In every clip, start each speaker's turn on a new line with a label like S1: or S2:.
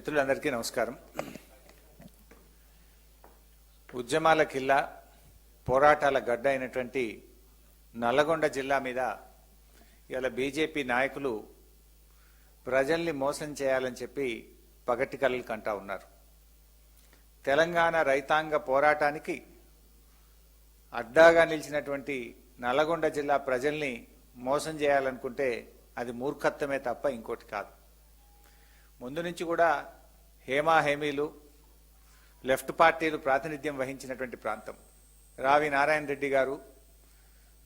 S1: మిత్రులందరికీ నమస్కారం. ఉద్యమాల కిల్లా పోరాటాల గడ్డ అయినటువంటి నల్లగొండ జిల్లా మీద ఇలా బీజేపీ నాయకులు ప్రజల్ని మోసం చేయాలని చెప్పి పగటి కలలు కంటా ఉన్నారు. తెలంగాణ రైతాంగ పోరాటానికి అడ్డాగా నిలిచినటువంటి నల్లగొండ జిల్లా ప్రజల్ని మోసం చేయాలనుకుంటే అది మూర్ఖత్వమే తప్ప ఇంకోటి కాదు. ముందు నుంచి కూడా హేమీలు లెఫ్ట్ పార్టీలు ప్రాతినిధ్యం వహించినటువంటి ప్రాంతం. రావి నారాయణ రెడ్డి గారు,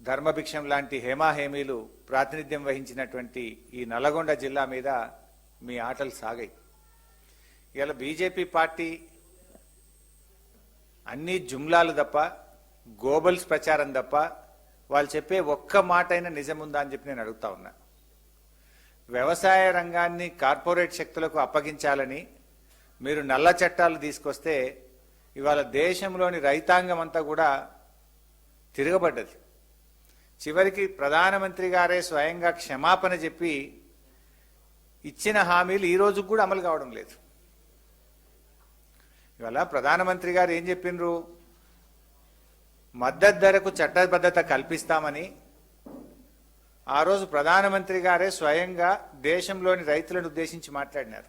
S1: ధర్మభిక్షం లాంటి హేమీలు ప్రాతినిధ్యం వహించినటువంటి ఈ నల్లగొండ జిల్లా మీద మీ ఆటలు సాగాయి. ఇలా బీజేపీ పార్టీ అన్ని జుమ్లాలు తప్ప, గోబల్స్ ప్రచారం తప్ప వాళ్ళు చెప్పే ఒక్క మాట అయినా నిజముందా అని చెప్పి నేను అడుగుతా ఉన్నా. వ్యవసాయ రంగాన్ని కార్పొరేట్ శక్తులకు అప్పగించాలని మీరు నల్ల చట్టాలు తీసుకొస్తే ఇవాళ దేశంలోని రైతాంగం అంతా కూడా తిరగబడ్డది. చివరికి ప్రధానమంత్రి గారే స్వయంగా క్షమాపణ చెప్పి ఇచ్చిన హామీలు ఈ రోజు కూడా అమలు కావడం లేదు. ఇవాళ ప్రధానమంత్రి గారు ఏం చెప్పిండ్రు? మద్దతు ధరకు చట్టబద్ధత కల్పిస్తామని ఆ రోజు ప్రధానమంత్రి గారే స్వయంగా దేశంలోని రైతులను ఉద్దేశించి మాట్లాడినారు.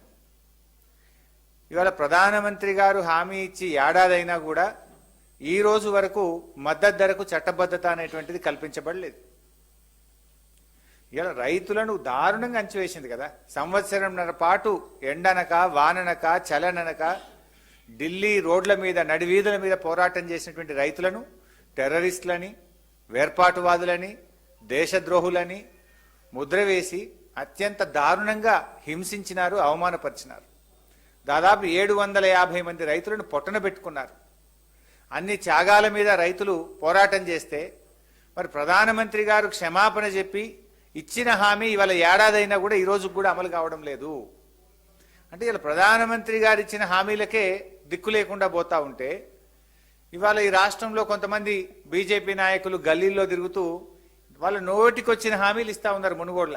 S1: ఇవాళ ప్రధానమంత్రి గారు హామీ ఇచ్చి ఏడాదైనా కూడా ఈ రోజు వరకు మద్దతు ధరకు చట్టబద్ధత అనేటువంటిది కల్పించబడలేదు. ఇవాళ రైతులను దారుణంగా అంచివేసింది కదా. సంవత్సరంన్నర పాటు ఎండనక వాననక చలననక ఢిల్లీ రోడ్ల మీద నడివీధుల మీద పోరాటం చేసినటువంటి రైతులను టెర్రరిస్టులని, వేర్పాటువాదులని, దేశద్రోహులని ముద్ర వేసి అత్యంత దారుణంగా హింసించినారు, అవమానపరిచినారు. దాదాపు 750 మంది రైతులను పొట్టన పెట్టుకున్నారు. అన్ని త్యాగాల మీద రైతులు పోరాటం చేస్తే మరి ప్రధానమంత్రి గారు క్షమాపణ చెప్పి ఇచ్చిన హామీ ఇవాళ ఏడాదైనా కూడా ఈ రోజు కూడా అమలు కావడం లేదు. అంటే ఇలా ప్రధానమంత్రి గారు ఇచ్చిన హామీలకే దిక్కు లేకుండా పోతా ఉంటే ఇవాళ ఈ రాష్ట్రంలో కొంతమంది బీజేపీ నాయకులు గల్లీల్లో తిరుగుతూ వాళ్ళ నోటికి వచ్చిన హామీలు ఇస్తా ఉన్నారు. మునుగోడ్ల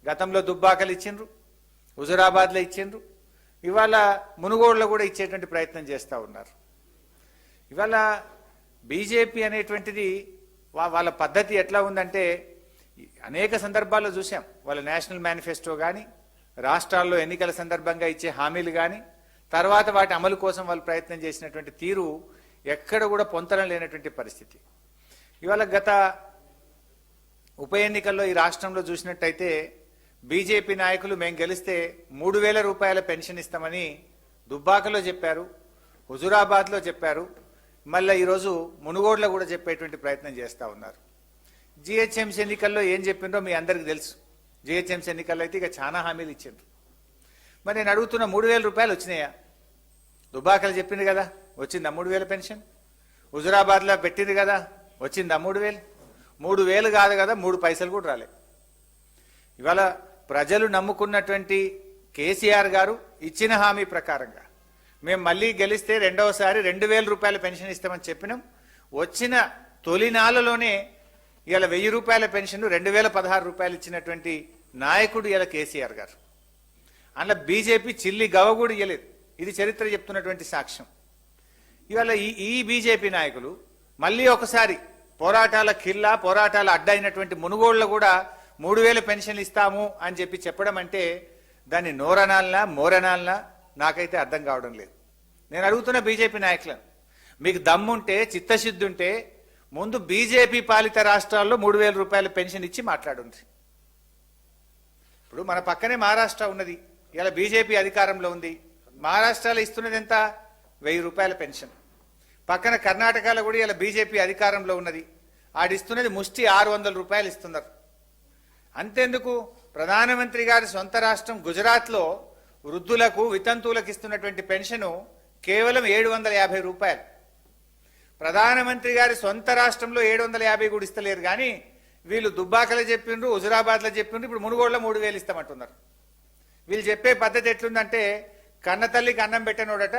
S1: గతంలో దుబ్బాకలు ఇచ్చిండ్రు, హుజురాబాద్లో ఇచ్చిండ్రు, ఇవాళ మునుగోడ్లో కూడా ఇచ్చేటువంటి ప్రయత్నం చేస్తూ ఉన్నారు. ఇవాళ బీజేపీ అనేటువంటిది వాళ్ళ పద్ధతి ఎట్లా ఉందంటే అనేక సందర్భాల్లో చూసాం. వాళ్ళ నేషనల్ మేనిఫెస్టో కానీ, రాష్ట్రాల్లో ఎన్నికల సందర్భంగా ఇచ్చే హామీలు కానీ, తర్వాత వాటి అమలు కోసం వాళ్ళు ప్రయత్నం చేసినటువంటి తీరు ఎక్కడ కూడా పొంతన లేనటువంటి పరిస్థితి. ఇవాళ గత ఉప ఎన్నికల్లో ఈ రాష్ట్రంలో చూసినట్టయితే బీజేపీ నాయకులు మేము గెలిస్తే 3000 రూపాయల పెన్షన్ ఇస్తామని దుబ్బాకలో చెప్పారు, హుజురాబాద్లో చెప్పారు, మళ్ళీ ఈరోజు మునుగోడ్లో కూడా చెప్పేటువంటి ప్రయత్నం చేస్తూ ఉన్నారు. జిహెచ్ఎంసీ ఎన్నికల్లో ఏం చెప్పిండ్రో మీ అందరికీ తెలుసు. జిహెచ్ఎంసీ ఎన్నికల్లో అయితే ఇక చాలా హామీలు ఇచ్చిండ్రు. మరి నేను అడుగుతున్న 3000 రూపాయలు వచ్చినాయా? దుబ్బాకలు చెప్పింది కదా వచ్చిందా 3000 పెన్షన్? హుజురాబాద్లో పెట్టింది కదా వచ్చిందా 3000? 3000 కాదు కదా 3 పైసలు కూడా రాలే. ఇవాళ ప్రజలు నమ్ముకున్నటువంటి కేసీఆర్ గారు ఇచ్చిన హామీ ప్రకారంగా మేము మళ్ళీ గెలిస్తే రెండవసారి 2000 రూపాయల పెన్షన్ ఇస్తామని చెప్పినాం. వచ్చిన తొలినాళ్ళలోనే ఇవాళ 1000 రూపాయల పెన్షన్ 2016 రూపాయలు ఇచ్చినటువంటి నాయకుడు ఇలా కేసీఆర్ గారు. అందులో బీజేపీ చిల్లి గవ కూడా ఇవ్వలేదు. ఇది చరిత్ర చెప్తున్నటువంటి సాక్ష్యం. ఇవాళ ఈ బీజేపీ నాయకులు మళ్ళీ ఒకసారి పోరాటాల కిల్లా, పోరాటాల అడ్డైనటువంటి మునుగోళ్లు కూడా 3000 పెన్షన్లు ఇస్తాము అని చెప్పి చెప్పడం అంటే దాన్ని నోరనాలనా మోరనాలనా నాకైతే అర్థం కావడం లేదు. నేను అడుగుతున్న బీజేపీ నాయకులను, మీకు దమ్ముంటే చిత్తశుద్ధి ఉంటే ముందు బీజేపీ పాలిత రాష్ట్రాల్లో 3000 రూపాయల పెన్షన్ ఇచ్చి మాట్లాడుంది. ఇప్పుడు మన పక్కనే మహారాష్ట్ర ఉన్నది, ఇలా బీజేపీ అధికారంలో ఉంది. మహారాష్ట్రలో ఇస్తున్నది ఎంత? 1000 రూపాయల పెన్షన్. పక్కన కర్ణాటకలో కూడా ఇలా బీజేపీ అధికారంలో ఉన్నది, ఆడిస్తున్నది ముష్టి 600 రూపాయలు ఇస్తున్నారు. అంతెందుకు, ప్రధానమంత్రి గారి సొంత రాష్ట్రం గుజరాత్లో వృద్ధులకు, వితంతువులకు ఇస్తున్నటువంటి పెన్షను కేవలం 750 రూపాయలు. ప్రధానమంత్రి గారి సొంత రాష్ట్రంలో 750 కూడా ఇస్తలేరు. కానీ వీళ్ళు దుబ్బాకలో చెప్పిండ్రు, హుజురాబాద్లో చెప్పిండ్రు, ఇప్పుడు మునుగోడులో 3000 ఇస్తామంటున్నారు. వీళ్ళు చెప్పే పద్ధతి ఎట్లుందంటే కన్న తల్లికి అన్నం పెట్టనోడట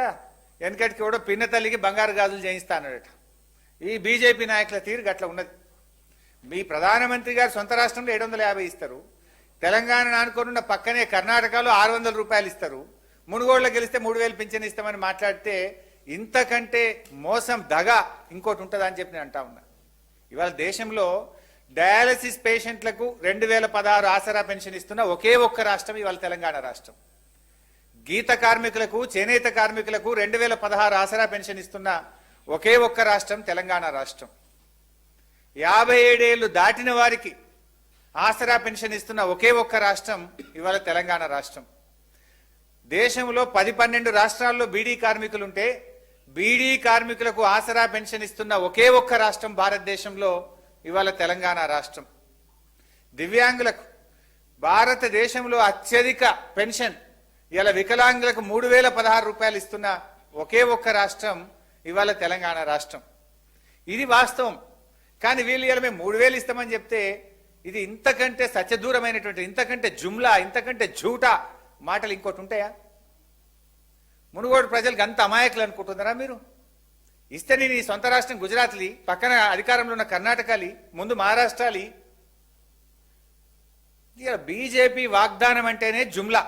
S1: వెనకటికి కూడా పిన్న తల్లికి బంగారు గాజులు చేయిస్తానడట. ఈ బీజేపీ నాయకుల తీరు గట్ల ఉన్నది. మీ ప్రధానమంత్రి గారు సొంత రాష్ట్రంలో 750 ఇస్తారు, తెలంగాణ ఆనుకోనున్న పక్కనే కర్ణాటకలో 600 రూపాయలు ఇస్తారు, మునుగోడులో గెలిస్తే 3,000 పింఛన్ ఇస్తామని మాట్లాడితే ఇంతకంటే మోసం దగ ఇంకోటి ఉంటుందా అని చెప్పి నేను అంటా ఉన్నా. ఇవాళ దేశంలో డయాలసిస్ పేషెంట్లకు 2016 ఆసరా పెన్షన్ ఇస్తున్న ఒకే ఒక్క రాష్ట్రం ఇవాళ తెలంగాణ రాష్ట్రం. గీత కార్మికులకు, చేనేత కార్మికులకు 2016 ఆసరా పెన్షన్ ఇస్తున్న ఒకే ఒక్క రాష్ట్రం తెలంగాణ రాష్ట్రం. 57 ఏళ్లు దాటిన వారికి ఆసరా పెన్షన్ ఇస్తున్న ఒకే ఒక్క రాష్ట్రం ఇవాళ తెలంగాణ రాష్ట్రం. దేశంలో 10-12 రాష్ట్రాల్లో బీడీ కార్మికులుంటే బీడీ కార్మికులకు ఆసరా పెన్షన్ ఇస్తున్న ఒకే ఒక్క రాష్ట్రం భారతదేశంలో ఇవాళ తెలంగాణ రాష్ట్రం. దివ్యాంగులకు భారతదేశంలో అత్యధిక పెన్షన్ ఇవాళ వికలాంగులకు 3,016 రూపాయలు ఇస్తున్న ఒకే ఒక్క రాష్ట్రం ఇవాళ తెలంగాణ రాష్ట్రం. ఇది వాస్తవం. కానీ వీళ్ళు ఇవాళ మేము 3,000 ఇస్తామని చెప్తే ఇది ఇంతకంటే సత్యదూరమైనటువంటి, ఇంతకంటే జుమ్లా, ఇంతకంటే జూటా మాటలు ఇంకోటి ఉంటాయా? మునుగోడు ప్రజలకు అంత అమాయకులు అనుకుంటున్నారా మీరు? ఇస్తే నేను ఈ సొంత రాష్ట్రం గుజరాత్లి, పక్కన అధికారంలో ఉన్న కర్ణాటకలి, ముందు మహారాష్ట్రలి. బీజేపీ వాగ్దానం అంటేనే జుమ్లా.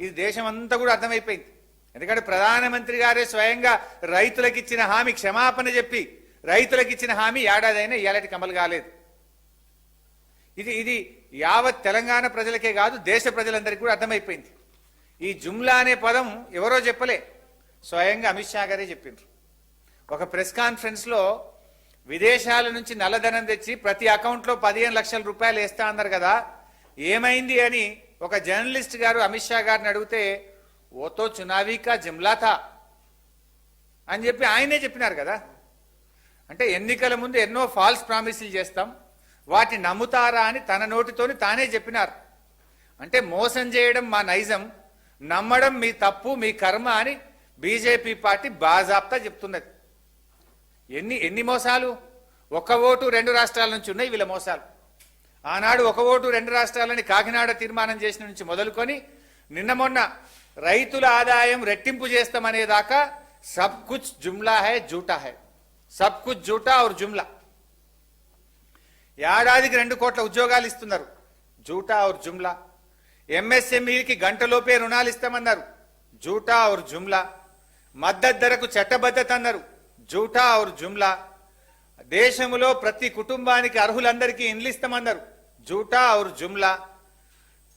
S1: ఇది దేశం అంతా కూడా అర్థమైపోయింది. ఎందుకంటే ప్రధానమంత్రి గారే స్వయంగా రైతులకు ఇచ్చిన హామీ, క్షమాపణ చెప్పి రైతులకు ఇచ్చిన హామీ ఏడాదైనా ఇయాలటికి అమలు కాలేదు. ఇది యావత్ తెలంగాణ ప్రజలకే కాదు, దేశ ప్రజలందరికీ కూడా అర్థమైపోయింది. ఈ జుమ్లా అనే పదం ఎవరో చెప్పలే, స్వయంగా అమిత్ షా గారే చెప్పిండ్రు. ఒక ప్రెస్ కాన్ఫరెన్స్ లో విదేశాల నుంచి నల్లధనం తెచ్చి ప్రతి అకౌంట్లో 15 లక్షల రూపాయలు వేస్తా అన్నారు కదా, ఏమైంది అని ఒక జర్నలిస్ట్ గారు అమిత్ షా గారిని అడిగితే ఓతో చునావీ కా జుమ్లా థా అని చెప్పి ఆయనే చెప్పినారు కదా. అంటే ఎన్నికల ముందు ఎన్నో ఫాల్స్ ప్రామిసులు చేస్తాం, వాటిని నమ్ముతారా అని తన నోటితోని తానే చెప్పినారు. అంటే మోసం చేయడం మా నైజం, నమ్మడం మీ తప్పు, మీ కర్మ అని బీజేపీ పార్టీ బాజాప్తా చెప్తున్నది. ఎన్ని మోసాలు! ఒక ఓటు 2 రాష్ట్రాల నుంచి ఉన్నాయి వీళ్ళ మోసాలు. ఆనాడు ఒక ఓటు 2 రాష్ట్రాలని కాకినాడ తీర్మానం చేసిన నుంచి మొదలుకొని నిన్న మొన్న రైతుల ఆదాయం రెట్టింపు చేస్తామనేదాకా సబ్ కుచ్ జుమ్లా హై, జూటా హై, సబ్ కుచ్ జూటా ఔర్ జుమ్లా. ఏడాదికి 2 కోట్ల ఉద్యోగాలు ఇస్తున్నారు, జూటా ఔర్ జుమ్లా. ఎంఎస్ఎంఈకి గంటలోపే రుణాలు ఇస్తామన్నారు, జూటా ఔర్ జుమ్లా. మద్దతు ధరకు చట్టబద్ధత అన్నారు, జూటా ఔర్ జుమ్లా. దేశంలో ప్రతి కుటుంబానికి అర్హులందరికీ ఇండ్లు ఇస్తామన్నారు, జూటా ఔర్ జుమ్లా.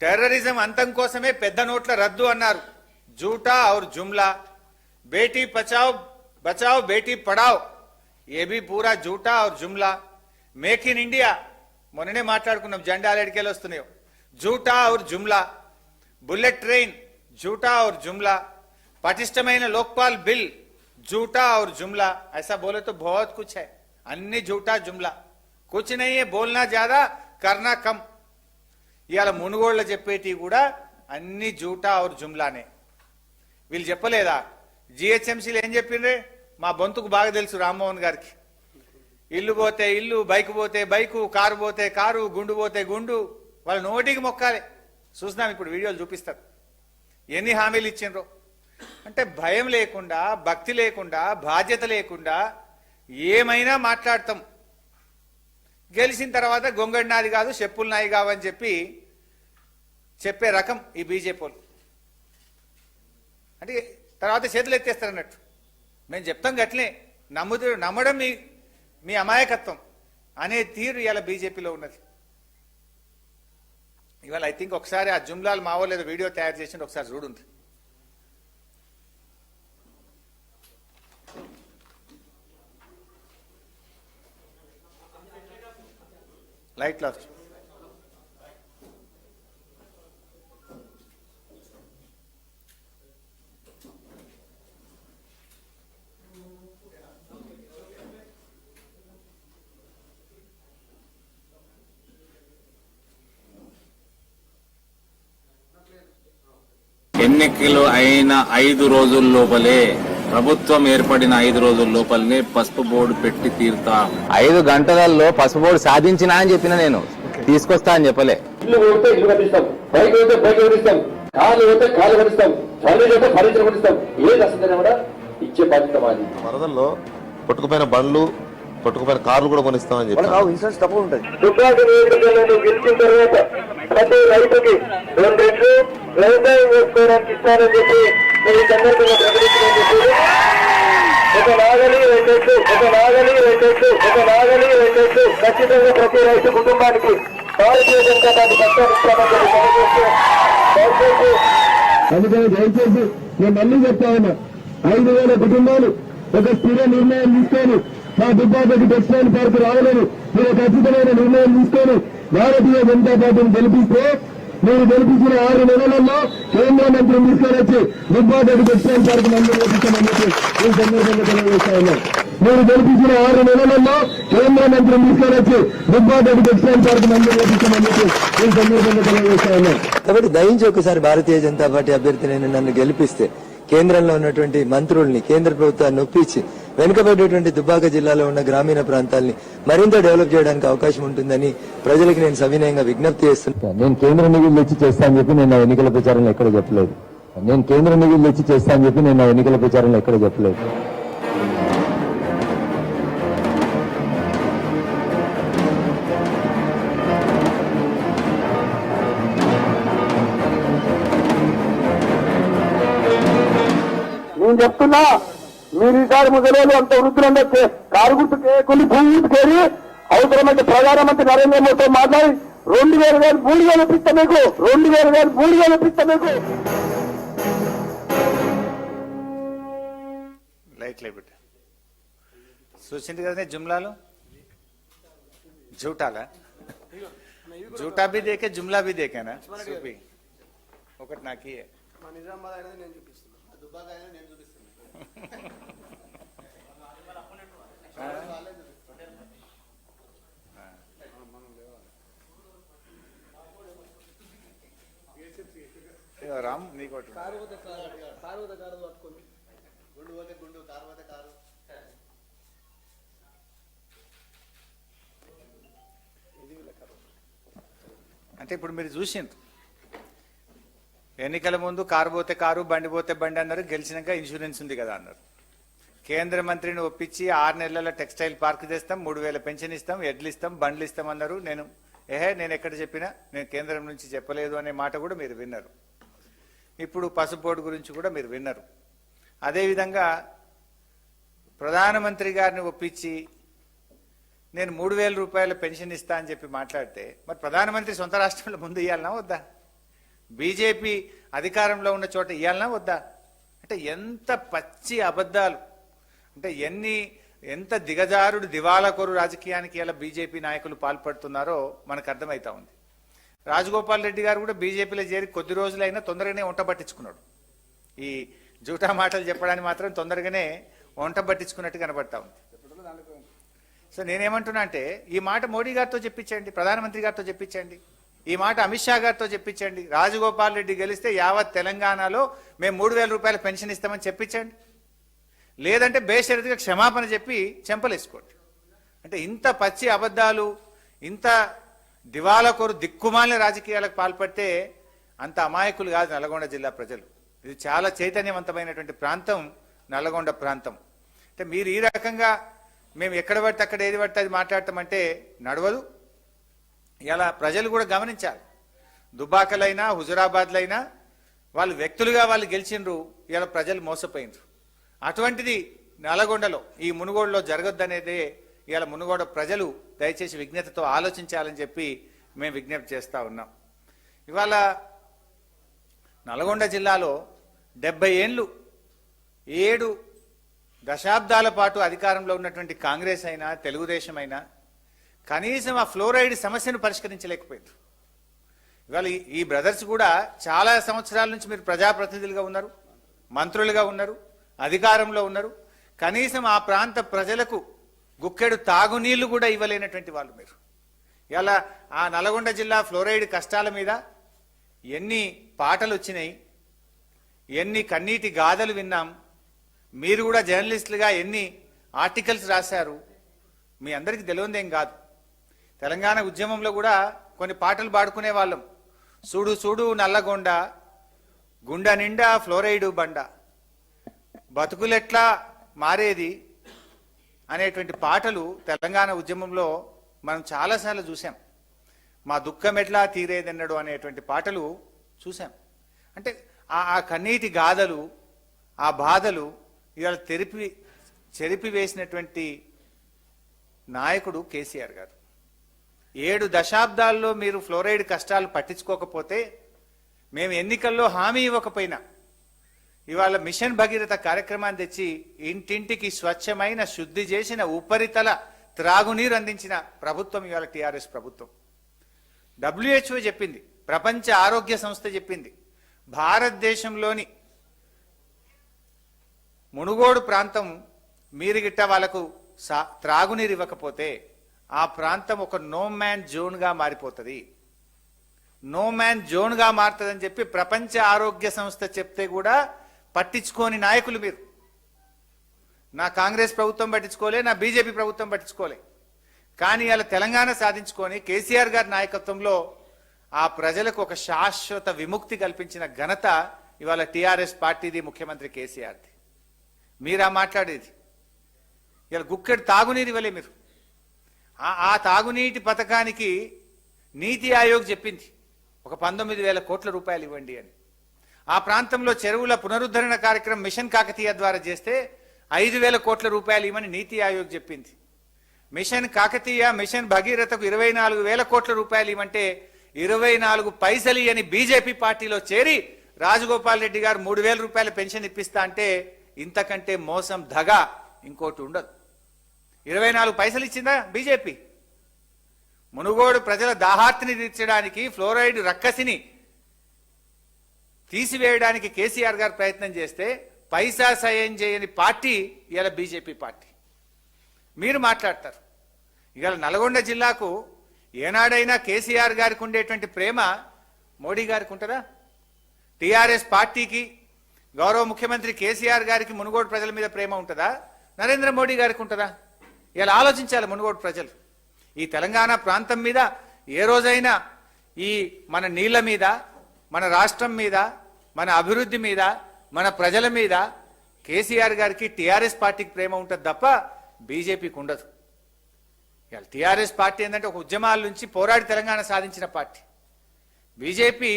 S1: టెర్రరిజం అంతం కోసమే పెద్ద నోట్ల రద్దు అన్నారు, జూటా ఔర్ జుమ్లా. బేటీ బచావ్ బచావ్ బేటీ పడావ్, ఏ భీ పూరా జూటా ఔర్ జుమ్లా. మేక్ ఇన్ ఇండియా మొన్ననే మాట్లాడుకున్నాం, జెండాలు ఎడికెళ్ళి వస్తున్నాయో, జూటా ఔర్ జుమ్లా. బుల్లెట్ ట్రైన్, జూటా ఔర్ జుమ్లా. పటిష్టమైన లోక్పాల్ బిల్, జూటా ఔర్ జుమ్లా. ऐसा बोले तो बहुत कुछ है, అన్ని జూటా జుమ్లా. కుచ్ నహీ హై, బోల్నా జ్యాదా కర్నా కమ్. ఇవాళ మునుగోళ్ళ చెప్పేటి కూడా అన్ని జూటా ఔర్ జుమ్లానే. వీళ్ళు చెప్పలేదా? జిహెచ్ఎంసీలు ఏం చెప్పిండ్రే? మా బొంతుకు బాగా తెలుసు రామ్మోహన్ గారికి. ఇల్లు పోతే ఇల్లు, బైక్ పోతే బైకు, కారు పోతే కారు, గుండు పోతే గుండు. వాళ్ళ నోటికి మొక్కాలి. చూసినాం, ఇప్పుడు వీడియోలు చూపిస్తారు ఎన్ని హామీలు ఇచ్చిండ్రో. అంటే భయం లేకుండా, భక్తి లేకుండా, బాధ్యత లేకుండా ఏమైనా మాట్లాడతాం. గెలిచిన తర్వాత గొంగడి నాది కాదు, చెప్పులు నాయి కావని చెప్పే రకం ఈ బీజేపీ. అంటే తర్వాత చేతులు ఎత్తేస్తారన్నట్టు. మేము చెప్తాం గట్లే, నమ్మడం మీ అమాయకత్వం అనే తీరు ఇవాళ బీజేపీలో ఉన్నది. ఇవాళ ఐ థింక్ ఒకసారి ఆ జుమ్లాలు మావోలు ఏదో వీడియో తయారు చేసింది, ఒకసారి చూడుంది. Light last.
S2: ఎన్నికలు అయిన 5 రోజుల లోపలే, ప్రభుత్వం ఏర్పడిన 5 రోజుల లోపలనే పసుపు బోర్డు పెట్టి తీరుతా.
S3: 5 గంటలలో పసుపు బోర్డు సాధించినా అని చెప్పిన, నేను తీసుకొస్తా అని చెప్పలే.
S4: ఇల్లు కొడితే ఇల్లు కట్టిస్తాం, బైక్ కొడితే బైక్ కొనిస్తాం, కాలు కొడితే కాలు కొనిస్తాం, ఫర్నిచర్ కొడితే ఫర్నిచర్ కొనిస్తాం. ఏది అసలు కూడా ఇచ్చే బాధ్యత మాది.
S5: వరదల్లో కొట్టుకుపోయిన బండ్లు, కొట్టుకుపోయిన కార్లు కూడా కొనిస్తామని చెప్పి
S4: ఇన్సూరెన్స్ తప్పకుండా ఉంటుంది. దుబ్బాక నియోజకవర్గంలో గెలిచిన తర్వాత ప్రతి రైతుకి 2 రెట్లు వ్యవసాయం చేసుకోవడానికి ఇస్తానని చెప్పి మీరు ఈ సందర్భంగా ప్రకటించమని చెప్పి ఒక నాగలి రెండెట్లు ఖచ్చితంగా ప్రతి రైతు కుటుంబానికి భారతీయ జనతా పార్టీ పక్షాన్ని ఇస్తామని అందుకని దయచేసి నేను మళ్ళీ చెప్తా ఉన్నా 5,000 కుటుంబాలు ఒక స్థిర నిర్ణయం తీసుకొని మా దుబ్బాకకి టెక్స్టైల్ పార్క్ రావాలని మీరు ఖచ్చితమైన నిర్ణయం తీసుకొని భారతీయ జనతా పార్టీని గెలిపిస్తే మీరు గెలిపించిన 6 నెలలలో కేంద్ర మంత్రిని తీసుకొని వచ్చి దుబ్బాకకి టెక్స్టైల్ పార్క్ మంజూరు చేపించామని చెప్పి ఈ సందర్భంగా తెలియజేస్తా ఉన్నాం. మీరు గెలిపించిన 6 నెలలలో కేంద్ర మంత్రిని తీసుకొని వచ్చి దుబ్బాకకి టెక్స్టైల్ పార్క్ మంజూరు చేపించామని చెప్పి ఈ సందర్భంగా తెలియజేస్తా ఉన్నాం.
S6: కాబట్టి దయించి ఒకసారి భారతీయ జనతా పార్టీ అభ్యర్థిని నన్ను గెలిపిస్తే కేంద్రంలో ఉన్నటువంటి మంత్రుల్ని కేంద్ర ప్రభుత్వాన్ని ఒప్పించి వెనుకబడేటువంటి దుబ్బాక జిల్లాలో ఉన్న గ్రామీణ ప్రాంతాల్ని మరింత డెవలప్ చేయడానికి అవకాశం ఉంటుందని ప్రజలకు నేను సవినయంగా విజ్ఞప్తి చేస్తున్నాను.
S3: నేను కేంద్ర నిధులు తెచ్చి చేస్తా అని చెప్పి నేను నా ఎన్నికల ప్రచారంలో ఎక్కడ చెప్పలేదు.
S4: నేను చెప్తున్నా మీరు ఈసారి మొదలు అంత వృద్ధులందరూ కారు గుర్తు కొన్ని భూమి గుర్తు చేరి అవసరమైతే ప్రధానమంత్రి నరేంద్ర మోదీతో మాట్లాడి 2,000 గారు 3,000 ఇప్పిస్తా మీకు
S1: లైట్ బిడ్డ చూసింది కదా జుమ్లాలు झूठाला झूठा भी देखे जुमला भी देखे ना చూపి ఒకటి నాకు రామ్ నీకు అంటే ఇప్పుడు మీరు చూసిండ్రు ఎన్నికల ముందు కారు పోతే కారు బండి పోతే బండి అన్నారు, గెలిచినాక ఇన్సూరెన్స్ ఉంది కదా అన్నారు. కేంద్ర మంత్రిని ఒప్పించి 6 నెలల టెక్స్టైల్ పార్క్ చేస్తాం, 3,000 పెన్షన్ ఇస్తాం, ఎడ్లు ఇస్తాం, బండ్లు ఇస్తాం అన్నారు. నేను ఎక్కడ చెప్పినా నేను కేంద్రం నుంచి చెప్పలేదు అనే మాట కూడా మీరు విన్నారు. ఇప్పుడు పసుపు బోర్డు గురించి కూడా మీరు విన్నారు. అదేవిధంగా ప్రధానమంత్రి గారిని ఒప్పించి నేను 3,000 రూపాయల పెన్షన్ ఇస్తా అని చెప్పి మాట్లాడితే మరి ప్రధానమంత్రి సొంత రాష్ట్రంలో ముందు ఇవ్వాలనా వద్దా? బీజేపీ అధికారంలో ఉన్న చోట ఇవ్వాలనా వద్దా? అంటే ఎంత పచ్చి అబద్ధాలు, అంటే ఎంత దిగజారుడు దివాళాకోరు రాజకీయానికి ఇలా బీజేపీ నాయకులు పాల్పడుతున్నారో మనకు అర్థమవుతా ఉంది. రాజగోపాల్ రెడ్డి గారు కూడా బీజేపీలో చేరి కొద్ది రోజులైనా తొందరగానే వంట పట్టించుకున్నాడు. ఈ జూటా మాటలు చెప్పడానికి మాత్రం తొందరగానే వంట పట్టించుకున్నట్టు కనబడతా ఉంది. సో నేనేమంటున్నా అంటే ఈ మాట మోడీ గారితో చెప్పించండి, ప్రధానమంత్రి గారితో చెప్పించండి, ఈ మాట అమిత్ షా గారితో చెప్పించండి. రాజగోపాల్ రెడ్డి గెలిస్తే యావత్ తెలంగాణలో మేము 3,000 రూపాయల పెన్షన్ ఇస్తామని చెప్పించండి. లేదంటే బేషరతుగా క్షమాపణ చెప్పి చెంపలేసుకోండి. అంటే ఇంత పచ్చి అబద్ధాలు, ఇంత దివాళాకోరు దిక్కుమాలిన రాజకీయాలకు పాల్పడితే అంత అమాయకులు కాదు నల్గొండ జిల్లా ప్రజలు. ఇది చాలా చైతన్యవంతమైనటువంటి ప్రాంతం నల్గొండ ప్రాంతం. అంటే మీరు ఈ రకంగా మేము ఎక్కడ పడితే అక్కడ ఏది పడితే అది మాట్లాడతామంటే నడవదు. ఇలా ప్రజలు కూడా గమనించాలి. దుబ్బాకలైనా హుజురాబాద్లైనా వాళ్ళు వ్యక్తులుగా వాళ్ళు గెలిచిండ్రు, ఇలా ప్రజలు మోసపోయినరు. అటువంటిది నల్గొండలో ఈ మునుగోడులో జరగొద్దనేదే ఇలా మునుగోడ ప్రజలు దయచేసి విజ్ఞతతో ఆలోచించాలని చెప్పి మేము విజ్ఞప్తి చేస్తూ ఉన్నాం. ఇవాళ నల్గొండ జిల్లాలో 70 ఏళ్ళు 7 దశాబ్దాల పాటు అధికారంలో ఉన్నటువంటి కాంగ్రెస్ అయినా తెలుగుదేశం అయినా కనీసం ఆ ఫ్లోరైడ్ సమస్యను పరిష్కరించలేకపోయింది. ఇవాళ ఈ బ్రదర్స్ కూడా చాలా సంవత్సరాల నుంచి మీరు ప్రజాప్రతినిధులుగా ఉన్నారు, మంత్రులుగా ఉన్నారు, అధికారంలో ఉన్నారు. కనీసం ఆ ప్రాంత ప్రజలకు గుక్కెడు తాగునీళ్లు కూడా ఇవ్వలేనటువంటి వాళ్ళు మీరు. ఇలా ఆ నల్గొండ జిల్లా ఫ్లోరైడ్ కష్టాల మీద ఎన్ని పాటలు వచ్చినాయి, ఎన్ని కన్నీటి గాథలు విన్నాం. మీరు కూడా జర్నలిస్టులుగా ఎన్ని ఆర్టికల్స్ రాశారు, మీ అందరికీ తెలియదేం కాదు. తెలంగాణ ఉద్యమంలో కూడా కొన్ని పాటలు పాడుకునే వాళ్ళం. చూడు చూడు నల్లగొండ, గుండ నిండా ఫ్లోరైడు బండ, బతుకులెట్లా మారేది అనేటువంటి పాటలు తెలంగాణ ఉద్యమంలో మనం చాలాసార్లు చూసాం. మా దుఃఖం ఎట్లా తీరేదన్నాడు అనేటువంటి పాటలు చూసాం. అంటే ఆ కన్నీటి గాథలు, ఆ బాధలు ఇవాళ చెరిపి వేసినటువంటి నాయకుడు కేసీఆర్ గారు. 7 దశాబ్దాల్లో మీరు ఫ్లోరైడ్ కష్టాలు పట్టించుకోకపోతే, మేము ఎన్నికల్లో హామీ ఇవ్వకపోయినా ఇవాళ మిషన్ భగీరథ కార్యక్రమాన్ని తెచ్చి ఇంటింటికి స్వచ్ఛమైన శుద్ధి చేసిన ఉపరితల త్రాగునీరు అందించిన ప్రభుత్వం ఇవాళ టీఆర్ఎస్ ప్రభుత్వం. WHO చెప్పింది, ప్రపంచ ఆరోగ్య సంస్థ చెప్పింది, భారతదేశంలోని మునుగోడు ప్రాంతం మీరు గిట్ట వాళ్ళకు త్రాగునీరు ఇవ్వకపోతే ఆ ప్రాంతం ఒక నో మ్యాన్ జోన్గా మారిపోతుంది, నో మ్యాన్ జోన్గా మారుతుందని చెప్పి ప్రపంచ ఆరోగ్య సంస్థ చెప్తే కూడా పట్టించుకోని నాయకులు మీరు. నా కాంగ్రెస్ ప్రభుత్వం పట్టించుకోలే, నా బీజేపీ ప్రభుత్వం పట్టించుకోలే. కానీ అలా తెలంగాణ సాధించుకొని కేసీఆర్ గారి నాయకత్వంలో ఆ ప్రజలకు ఒక శాశ్వత విముక్తి కల్పించిన ఘనత ఇవాళ టీఆర్ఎస్ పార్టీది, ముఖ్యమంత్రి కేసీఆర్ది. మీరా మాట్లాడేది? ఇలా గుక్కెడు తాగునీరు ఇవ్వలే మీరు. ఆ తాగునీటి పథకానికి నీతి ఆయోగ్ చెప్పింది ఒక 19,000 కోట్ల రూపాయలు ఇవ్వండి అని. ఆ ప్రాంతంలో చెరువుల పునరుద్ధరణ కార్యక్రమం మిషన్ కాకతీయ ద్వారా చేస్తే 5,000 కోట్ల రూపాయలు ఇవ్వని నీతి ఆయోగ్ చెప్పింది. మిషన్ కాకతీయ, మిషన్ భగీరథకు 24,000 కోట్ల రూపాయలు ఇవ్వంటే 24 పైసలు అని బీజేపీ పార్టీలో చేరి రాజగోపాల్ రెడ్డి గారు 3,000 రూపాయల పెన్షన్ ఇప్పిస్తా అంటే ఇంతకంటే మోసం దగా ఇంకోటి ఉండదు. 24 పైసలు ఇచ్చిందా బీజేపీ? మునుగోడు ప్రజల దాహార్తిని తీర్చడానికి, ఫ్లోరైడ్ రక్కసిని తీసివేయడానికి కేసీఆర్ గారు ప్రయత్నం చేస్తే పైసా సయం చేయని పార్టీ ఇవాళ బీజేపీ పార్టీ. మీరు మాట్లాడతారు. ఇవాళ నల్గొండ జిల్లాకు ఏనాడైనా కేసీఆర్ గారికి ఉండేటువంటి ప్రేమ మోడీ గారికి ఉంటుందా? టీఆర్ఎస్ పార్టీకి, గౌరవ ముఖ్యమంత్రి కేసీఆర్ గారికి మునుగోడు ప్రజల మీద ప్రేమ ఉంటుందా? నరేంద్ర మోడీ గారికి ఉంటుందా? ఇలా ఆలోచించాలి మునుగోడు ప్రజలు. ఈ తెలంగాణ ప్రాంతం మీద ఏ రోజైనా ఈ మన నీళ్ల మీద, మన రాష్ట్రం మీద, మన అభివృద్ధి మీద, మన ప్రజల మీద కేసీఆర్ గారికి, టీఆర్ఎస్ పార్టీకి ప్రేమ ఉంటుంది తప్ప బీజేపీకి ఉండదు. ఇవాళ టీఆర్ఎస్ పార్టీ ఏంటంటే ఒక ఉద్యమాల నుంచి పోరాడి తెలంగాణ సాధించిన పార్టీ. బీజేపీ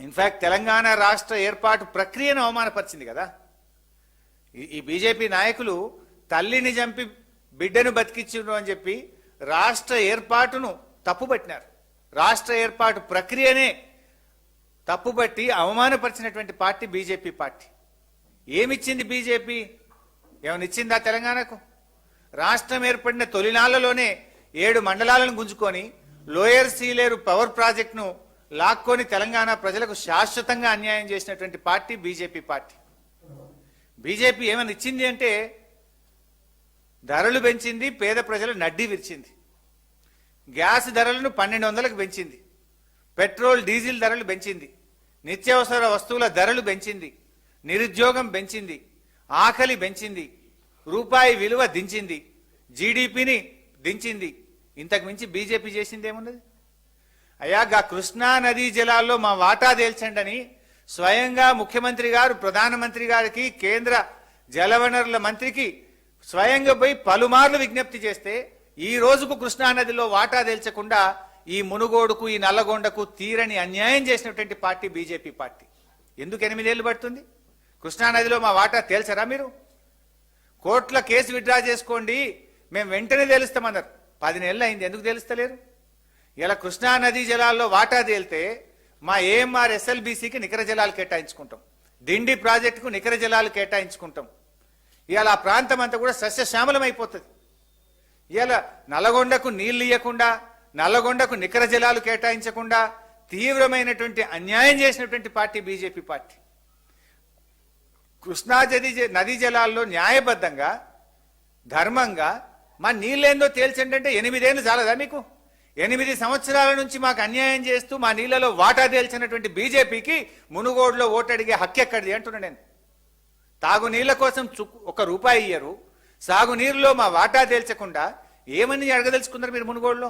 S1: ఇన్ఫాక్ట్ తెలంగాణ రాష్ట్ర ఏర్పాటు ప్రక్రియను అవమానపరిచింది కదా. ఈ బీజేపీ నాయకులు తల్లిని చంపి బిడ్డను బతికించును అని చెప్పి రాష్ట్ర ఏర్పాటును తప్పుబట్టినారు. రాష్ట్ర ఏర్పాటు ప్రక్రియనే తప్పుబట్టి అవమానపరిచినటువంటి పార్టీ బీజేపీ పార్టీ. ఏమిచ్చింది బీజేపీ? ఏమనిచ్చిందా తెలంగాణకు? రాష్ట్రం ఏర్పడిన తొలినాళ్లలోనే 7 మండలాలను గుంజుకొని లోయర్ సీలేరు పవర్ ప్రాజెక్టును లాక్కొని తెలంగాణ ప్రజలకు శాశ్వతంగా అన్యాయం చేసినటువంటి పార్టీ బీజేపీ పార్టీ. బీజేపీ ఏమని ఇచ్చింది అంటే ధరలు పెంచింది, పేద ప్రజలు నడ్డి విరిచింది. గ్యాస్ ధరలను 1,200లకు పెంచింది, పెట్రోల్ డీజిల్ ధరలు పెంచింది, నిత్యావసర వస్తువుల ధరలు పెంచింది, నిరుద్యోగం పెంచింది, ఆకలి పెంచింది, రూపాయి విలువ దించింది, జీడిపిని దించింది. ఇంతకు మించి బీజేపీ చేసింది ఏమున్నది? అయ్యా గా కృష్ణా నదీ జలాల్లో మా వాటా తేల్చండి అని స్వయంగా ముఖ్యమంత్రి గారు ప్రధానమంత్రి గారికి, కేంద్ర జలవనరుల మంత్రికి స్వయంగా పోయి పలుమార్లు విజ్ఞప్తి చేస్తే ఈ రోజుకు కృష్ణా నదిలో వాటా తేల్చకుండా ఈ మునుగోడుకు, ఈ నల్లగొండకు తీరని అన్యాయం చేసినటువంటి పార్టీ బీజేపీ పార్టీ. ఎందుకు 8 ఏళ్లు పడుతుంది? కృష్ణా నదిలో మా వాటా తేల్చరా మీరు? కోర్టుల కేసు విత్డ్రా చేసుకోండి, మేము వెంటనే తేలుస్తామన్నారు. 10 నెలలు అయింది, ఎందుకు తేలుస్తలేరు? ఇలా కృష్ణా నదీ జలాల్లో వాటా తేలితే మా ఏఎంఆర్ ఎస్ఎల్బీసీకి నికర జలాలు కేటాయించుకుంటాం, దిండి ప్రాజెక్టుకు నికర జలాలు కేటాయించుకుంటాం. ఇవాళ ఆ ప్రాంతం అంతా కూడా సస్యశ్యామలం అయిపోతుంది. ఇవాళ నల్లగొండకు నీళ్లు ఇవ్వకుండా, నల్లగొండకు నికర జలాలు కేటాయించకుండా తీవ్రమైనటువంటి అన్యాయం చేసినటువంటి పార్టీ బీజేపీ పార్టీ. కృష్ణా నదీ జలాల్లో న్యాయబద్ధంగా, ధర్మంగా మా నీళ్ళేందో తేల్చండి అంటే 8 ఏళ్ళు చాలదా మీకు? 8 సంవత్సరాల నుంచి మాకు అన్యాయం చేస్తూ మా నీళ్లలో వాటా తేల్చినటువంటి బీజేపీకి మునుగోడులో ఓటు అడిగే హక్కు ఎక్కడిది అంటున్నా నేను. తాగునీళ్ల కోసం ₹1 ఇయ్యరు, సాగునీరులో మా వాటా తేల్చకుండా ఏమని అడగదలుచుకున్నారు మీరు మునుగోడులో?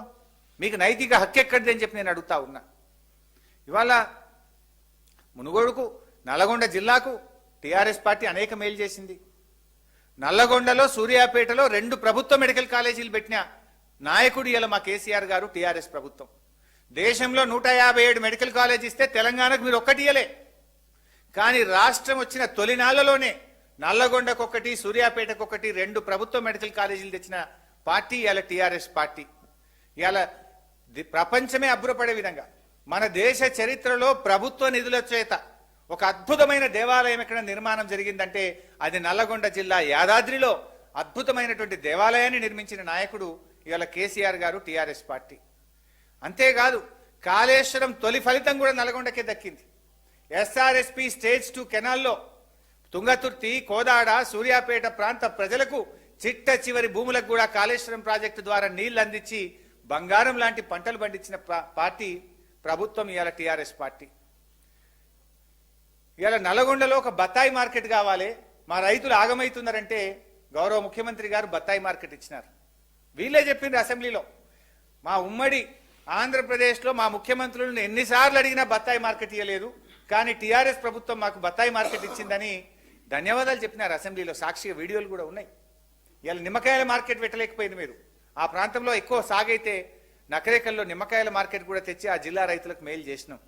S1: మీకు నైతిక హక్కు ఎక్కడిది అని చెప్పి నేను అడుగుతా ఉన్నా. ఇవాళ మునుగోడుకు, నల్లగొండ జిల్లాకు టీఆర్ఎస్ పార్టీ అనేక మేలు చేసింది. నల్లగొండలో, సూర్యాపేటలో 2 ప్రభుత్వ మెడికల్ కాలేజీలు పెట్టిన నాయకుడు ఇలా మా కేసీఆర్ గారు, టీఆర్ఎస్ ప్రభుత్వం. దేశంలో 157 మెడికల్ కాలేజ్ ఇస్తే తెలంగాణకు మీరు ఒక్కటి ఇయ్యలే. కానీ రాష్ట్రం వచ్చిన తొలినాళ్లలోనే నల్లగొండకొకటి, సూర్యాపేటకొకటి 2 ప్రభుత్వ మెడికల్ కాలేజీలు తెచ్చిన పార్టీ ఇవాళ టీఆర్ఎస్ పార్టీ. ఇవాళ ప్రపంచమే అబ్బురపడే విధంగా మన దేశ చరిత్రలో ప్రభుత్వ నిధుల చేత ఒక అద్భుతమైన దేవాలయం ఎక్కడ నిర్మాణం జరిగిందంటే అది నల్లగొండ జిల్లా యాదాద్రిలో అద్భుతమైనటువంటి దేవాలయాన్ని నిర్మించిన నాయకుడు ఇవాళ కేసీఆర్ గారు, టీఆర్ఎస్ పార్టీ. అంతేకాదు కాళేశ్వరం తొలి ఫలితం కూడా నల్గొండకే దక్కింది. ఎస్ఆర్ఎస్పి స్టేజ్ 2 కెనాల్లో తుంగతుర్తి, కోదాడ, సూర్యాపేట ప్రాంత ప్రజలకు చిట్ట చివరి భూములకు కూడా కాళేశ్వరం ప్రాజెక్టు ద్వారా నీళ్లు అందించి బంగారం లాంటి పంటలు పండించిన పార్టీ ప్రభుత్వం ఇవాళ టీఆర్ఎస్ పార్టీ. ఇవాళ నల్గొండలో ఒక బత్తాయి మార్కెట్ కావాలి, మా రైతులు ఆగమవుతున్నారంటే గౌరవ ముఖ్యమంత్రి గారు బత్తాయి మార్కెట్ ఇచ్చినారు. వీళ్ళే చెప్పిండ్రు అసెంబ్లీలో, మా ఉమ్మడి ఆంధ్రప్రదేశ్లో మా ముఖ్యమంత్రులను ఎన్నిసార్లు అడిగినా బత్తాయి మార్కెట్ ఇవ్వలేదు, కానీ టీఆర్ఎస్ ప్రభుత్వం మాకు బత్తాయి మార్కెట్ ఇచ్చిందని ధన్యవాదాలు చెప్పినారు అసెంబ్లీలో. సాక్షిగా వీడియోలు కూడా ఉన్నాయి. ఇవాళ నిమ్మకాయల మార్కెట్ పెట్టలేకపోయింది మీరు. ఆ ప్రాంతంలో ఎక్కువ సాగైతే నకరేకల్లో నిమ్మకాయల మార్కెట్ కూడా తెచ్చి ఆ జిల్లా రైతులకు మేలు చేసినాం.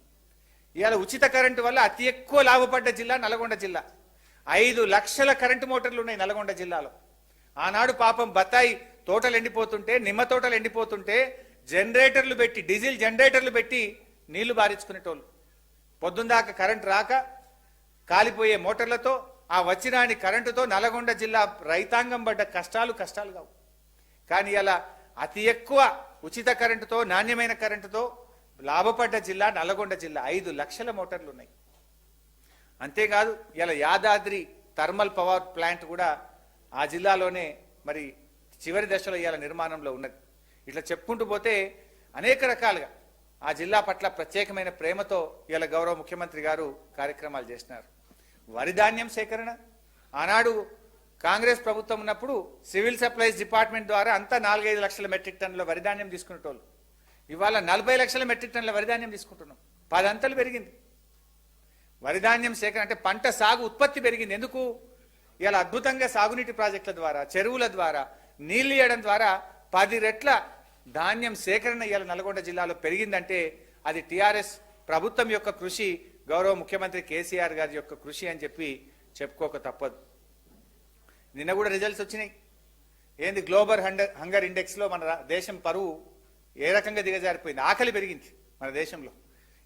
S1: ఇవాళ ఉచిత కరెంటు వల్ల అతి ఎక్కువ లాభపడ్డ జిల్లా నల్గొండ జిల్లా. 5 లక్షల కరెంటు మోటార్లు ఉన్నాయి నల్గొండ జిల్లాలో. ఆనాడు పాపం బత్తాయి తోటలు ఎండిపోతుంటే, నిమ్మ తోటలు ఎండిపోతుంటే జనరేటర్లు పెట్టి, డీజిల్ జనరేటర్లు పెట్టి నీళ్లు బారించుకునేటోళ్ళు. పొద్దుందాకా కరెంటు రాక కాలిపోయే మోటార్లతో, ఆ వచ్చిరాని కరెంటుతో నల్గొండ జిల్లా రైతాంగం పడ్డ కష్టాలు కావు. కానీ ఇలా అతి ఎక్కువ ఉచిత కరెంటుతో, నాణ్యమైన కరెంటుతో లాభపడ్డ జిల్లా నల్గొండ జిల్లా. 5 లక్షల మోటార్లు ఉన్నాయి. అంతేకాదు ఇలా యాదాద్రి థర్మల్ పవర్ ప్లాంట్ కూడా ఆ జిల్లాలోనే మరి చివరి దశలో ఇవాళ నిర్మాణంలో ఉన్నది. ఇట్లా చెప్పుకుంటూ పోతే అనేక రకాలుగా ఆ జిల్లా పట్ల ప్రత్యేకమైన ప్రేమతో ఇవాళ గౌరవ ముఖ్యమంత్రి గారు కార్యక్రమాలు చేస్తున్నారు. వరి ధాన్యం సేకరణ ఆనాడు కాంగ్రెస్ ప్రభుత్వం ఉన్నప్పుడు సివిల్ సప్లైస్ డిపార్ట్మెంట్ ద్వారా అంతా 4-5 లక్షల మెట్రిక్ టన్నుల వరి ధాన్యం తీసుకునేటోళ్ళు. ఇవాళ 40 లక్షల మెట్రిక్ టన్నుల వరి ధాన్యం తీసుకుంటున్నాం. 10 అంతలు పెరిగింది వరి ధాన్యం సేకరణ. అంటే పంట సాగు ఉత్పత్తి పెరిగింది. ఎందుకు? ఇలా అద్భుతంగా సాగునీటి ప్రాజెక్టుల ద్వారా, చెరువుల ద్వారా నీళ్లు ఇవ్వడం ద్వారా 10 రెట్ల ధాన్యం సేకరణ ఇవాళ నల్గొండ జిల్లాలో పెరిగిందంటే అది టీఆర్ఎస్ ప్రభుత్వం యొక్క కృషి, గౌరవ ముఖ్యమంత్రి కేసీఆర్ గారి యొక్క కృషి అని చెప్పి చెప్పుకోక తప్పదు. నిన్న కూడా రిజల్ట్స్ వచ్చినాయి. ఏంది గ్లోబల్ హంగర్ ఇండెక్స్ లో మన దేశం పరువు ఏ రకంగా దిగజారిపోయింది. ఆకలి పెరిగింది మన దేశంలో.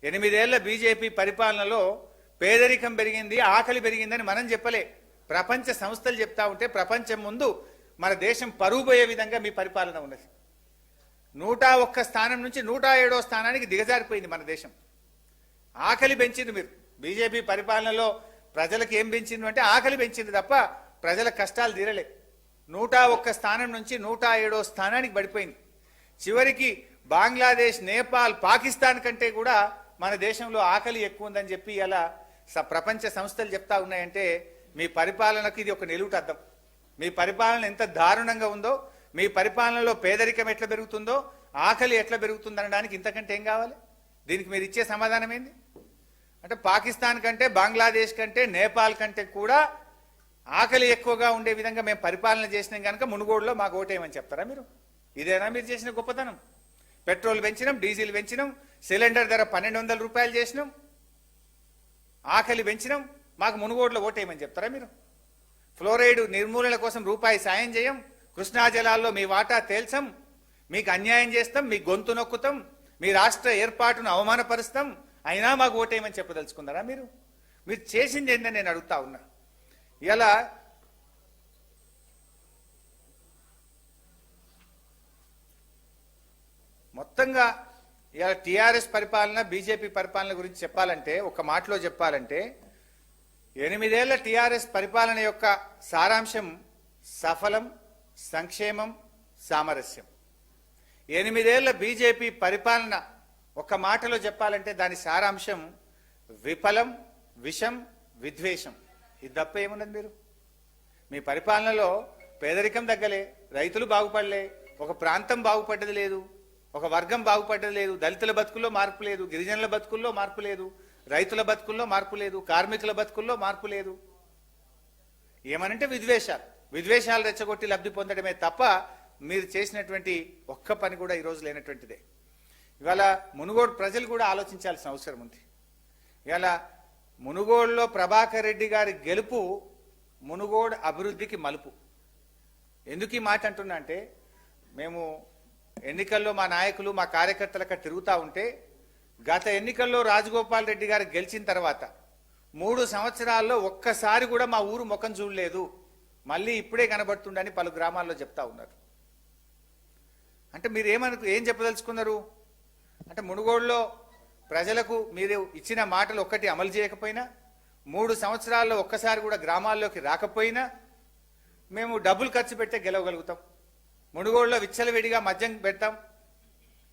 S1: 8 ఏళ్ల బీజేపీ పరిపాలనలో పేదరికం పెరిగింది, ఆకలి పెరిగిందని మనం చెప్పలే, ప్రపంచ సంస్థలు చెప్తా ఉంటే ప్రపంచం ముందు మన దేశం పరువు పోయే విధంగా మీ పరిపాలన ఉన్నది. 101 స్థానం నుంచి 107వ స్థానానికి దిగజారిపోయింది మన దేశం. ఆకలి పెంచింది మీరు. బీజేపీ పరిపాలనలో ప్రజలకు ఏం పెంచింది అంటే ఆకలి పెంచింది తప్ప ప్రజల కష్టాలు తీరలే. 101 స్థానం నుంచి 107వ స్థానానికి పడిపోయింది. చివరికి బంగ్లాదేశ్, నేపాల్, పాకిస్తాన్ కంటే కూడా మన దేశంలో ఆకలి ఎక్కువ ఉందని చెప్పి ఇలా ప్రపంచ సంస్థలు చెప్తా ఉన్నాయంటే మీ పరిపాలనకు ఇది ఒక నిలువుటద్దం. మీ పరిపాలన ఎంత దారుణంగా ఉందో, మీ పరిపాలనలో పేదరికం ఎట్లా పెరుగుతుందో, ఆకలి ఎట్లా పెరుగుతుందనడానికి ఇంతకంటే ఏం కావాలి? దీనికి మీరు ఇచ్చే సమాధానం ఏంది? అంటే పాకిస్తాన్ కంటే, బంగ్లాదేశ్ కంటే, నేపాల్ కంటే కూడా ఆకలి ఎక్కువగా ఉండే విధంగా మేము పరిపాలన చేసినాం కనుక మునుగోడులో మాకు ఓటేయమని చెప్తారా మీరు? ఇదేనా మీరు చేసిన గొప్పతనం? పెట్రోల్ పెంచినాం, డీజిల్ పెంచినాం, సిలిండర్ ధర 1200 రూపాయలు చేసినాం, ఆకలి పెంచినాం, మాకు మునుగోడులో ఓటేయమని చెప్తారా మీరు? ఫ్లోరైడ్ నిర్మూలన కోసం రూపాయి సాయం చేయం, కృష్ణా జలాల్లో మీ వాటా తేల్చం, మీకు అన్యాయం చేస్తాం, మీ గొంతు నొక్కుతాం, మీ రాష్ట్ర ఏర్పాటును అవమానపరుస్తాం, అయినా మాకు ఓటేయమని చెప్పదలుచుకున్నారా మీరు? మీరు చేసింది ఏంటని నేను అడుగుతా ఉన్నా. ఇలా మొత్తంగా ఇలా టీఆర్ఎస్ పరిపాలన, బీజేపీ పరిపాలన గురించి చెప్పాలంటే, ఒక మాటలో చెప్పాలంటే 8 ఏళ్ల టీఆర్ఎస్ పరిపాలన యొక్క సారాంశం సఫలం, సంక్షేమం, సామరస్యం. 8 ఏళ్ల బీజేపీ పరిపాలన ఒక మాటలో చెప్పాలంటే దాని సారాంశం విఫలం, విషం, విద్వేషం. ఇది తప్ప ఏమున్నది? మీరు మీ పరిపాలనలో పేదరికం తగ్గలే, రైతులు బాగుపడలే, ఒక ప్రాంతం బాగుపడ్డది లేదు, ఒక వర్గం బాగుపడ్డది లేదు, దళితుల బతుకుల్లో మార్పు లేదు, గిరిజనుల బతుకుల్లో మార్పు లేదు, రైతుల బతుకుల్లో మార్పు లేదు, కార్మికుల బతుకుల్లో మార్పు లేదు. ఏమనంటే విద్వేషాలు రెచ్చగొట్టి లబ్ధి పొందడమే తప్ప మీరు చేసినటువంటి ఒక్క పని కూడా ఈరోజు లేనటువంటిదే. ఇవాళ మునుగోడు ప్రజలు కూడా ఆలోచించాల్సిన అవసరం ఉంది. ఇవాళ మునుగోడులో ప్రభాకర్ రెడ్డి గారి గెలుపు మునుగోడు అభివృద్ధికి మలుపు. ఎందుకు ఈ మాట అంటున్నా అంటే, మేము ఎన్నికల్లో మా నాయకులు మా కార్యకర్తలకు తిరుగుతూ ఉంటే, గత ఎన్నికల్లో రాజగోపాల్ రెడ్డి గారు గెలిచిన తర్వాత 3 సంవత్సరాల్లో ఒక్కసారి కూడా మా ఊరు ముఖం చూడలేదు, మళ్ళీ ఇప్పుడే కనబడుతుండని పలు గ్రామాల్లో చెప్తా ఉన్నారు. అంటే మీరు ఏం చెప్పదలుచుకున్నారు? అంటే మునుగోడులో ప్రజలకు మీరు ఇచ్చిన మాటలు ఒక్కటి అమలు చేయకపోయినా, 3 సంవత్సరాల్లో ఒక్కసారి కూడా గ్రామాల్లోకి రాకపోయినా మేము డబ్బులు ఖర్చు పెట్టే గెలవగలుగుతాం, మునుగోడులో విచ్చలవిడిగా మద్యం పెడతాం,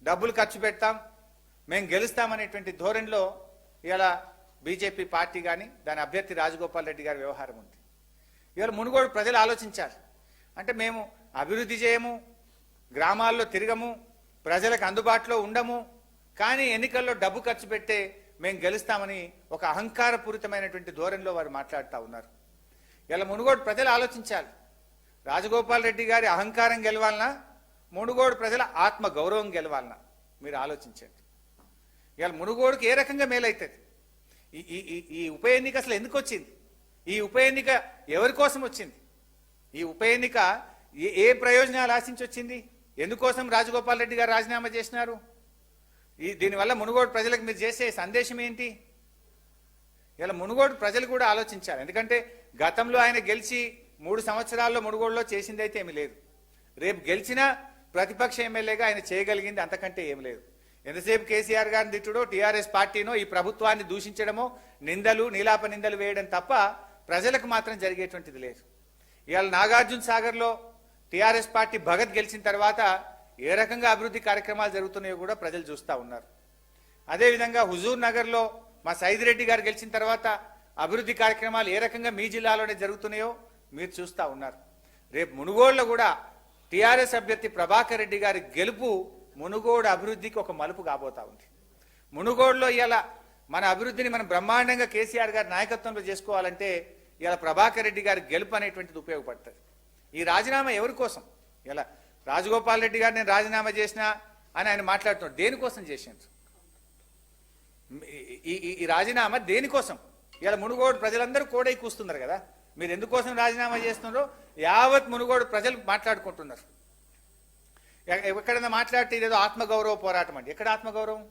S1: డబ్బులు ఖర్చు పెడతాం, మేము గెలుస్తామనేటువంటి ధోరణిలో ఇలా బీజేపీ పార్టీ కానీ దాని అభ్యర్థి రాజగోపాల్ రెడ్డి గారి వ్యవహారం ఉంది. ఇవాళ మునుగోడు ప్రజలు ఆలోచించాలి. అంటే మేము అభివృద్ధి చేయము, గ్రామాల్లో తిరగము, ప్రజలకు అందుబాటులో ఉండము, కానీ ఎన్నికల్లో డబ్బు ఖర్చు పెట్టే మేము గెలుస్తామని ఒక అహంకారపూరితమైనటువంటి ధోరణిలో వారు మాట్లాడుతూ ఉన్నారు. ఇలా మునుగోడు ప్రజలు ఆలోచించాలి. రాజగోపాల్ రెడ్డి గారి అహంకారం గెలవాలన్నా, మునుగోడు ప్రజల ఆత్మ గౌరవం గెలవాలన్నా మీరు ఆలోచించండి. ఇవాళ మునుగోడుకి ఏ రకంగా మేలవుతుంది? ఈ ఉప ఎన్నిక అసలు ఎందుకు వచ్చింది? ఈ ఉప ఎన్నిక ఎవరి కోసం వచ్చింది? ఈ ఉప ఎన్నిక ఏ ప్రయోజనాలు ఆశించి వచ్చింది? ఎందుకోసం రాజగోపాల్ రెడ్డి గారు రాజీనామా చేసినారు? దీనివల్ల మునుగోడు ప్రజలకు మీరు చేసే సందేశం ఏంటి? ఇలా మునుగోడు ప్రజలు కూడా ఆలోచించాలి. ఎందుకంటే గతంలో ఆయన గెలిచి 3 సంవత్సరాల్లో మునుగోడులో చేసిందైతే ఏమీ లేదు. రేపు గెలిచినా ప్రతిపక్ష ఎమ్మెల్యేగా ఆయన చేయగలిగింది అంతకంటే ఏమి లేదు. ఎంతసేపు కేసీఆర్ గారిని తిట్టుడో, టీఆర్ఎస్ పార్టీనో ఈ ప్రభుత్వాన్ని దూషించడమో, నిందలు నీలాప నిందలు వేయడం తప్ప ప్రజలకు మాత్రం జరిగేటువంటిది లేదు. ఇవాళ నాగార్జున సాగర్లో టీఆర్ఎస్ పార్టీ భగత్ గెలిచిన తర్వాత ఏ రకంగా అభివృద్ధి కార్యక్రమాలు జరుగుతున్నాయో కూడా ప్రజలు చూస్తూ ఉన్నారు. అదేవిధంగా హుజూర్ నగర్లో మా సైదిరెడ్డి గారు గెలిచిన తర్వాత అభివృద్ధి కార్యక్రమాలు ఏ రకంగా మీ జిల్లాలోనే జరుగుతున్నాయో మీరు చూస్తూ ఉన్నారు. రేపు మునుగోడులో కూడా టీఆర్ఎస్ అభ్యర్థి ప్రభాకర్ రెడ్డి గారి గెలుపు మునుగోడు అభివృద్ధికి ఒక మలుపు కాబోతా ఉంది. మునుగోడులో ఇలా మన అభివృద్ధిని మనం బ్రహ్మాండంగా కేసీఆర్ గారి నాయకత్వంలో చేసుకోవాలంటే ఇలా ప్రభాకర్ రెడ్డి గారి గెలుపు అనేటువంటిది ఉపయోగపడుతుంది. ఈ రాజీనామా ఎవరి కోసం? ఇలా రాజగోపాల్ రెడ్డి గారు నేను రాజీనామా చేసినా అని ఆయన మాట్లాడుతున్నాడు. దేనికోసం చేసిండ్రు ఈ రాజీనామా? దేనికోసం? ఇలా మునుగోడు ప్రజలందరూ కోడై కూస్తున్నారు కదా, మీరు ఎందుకోసం రాజీనామా చేస్తున్నారో యావత్ మునుగోడు ప్రజలు మాట్లాడుకుంటున్నారు. ఎక్కడైనా మాట్లాడితే ఇదేదో ఆత్మగౌరవ పోరాటం అండి. ఎక్కడ ఆత్మగౌరవం?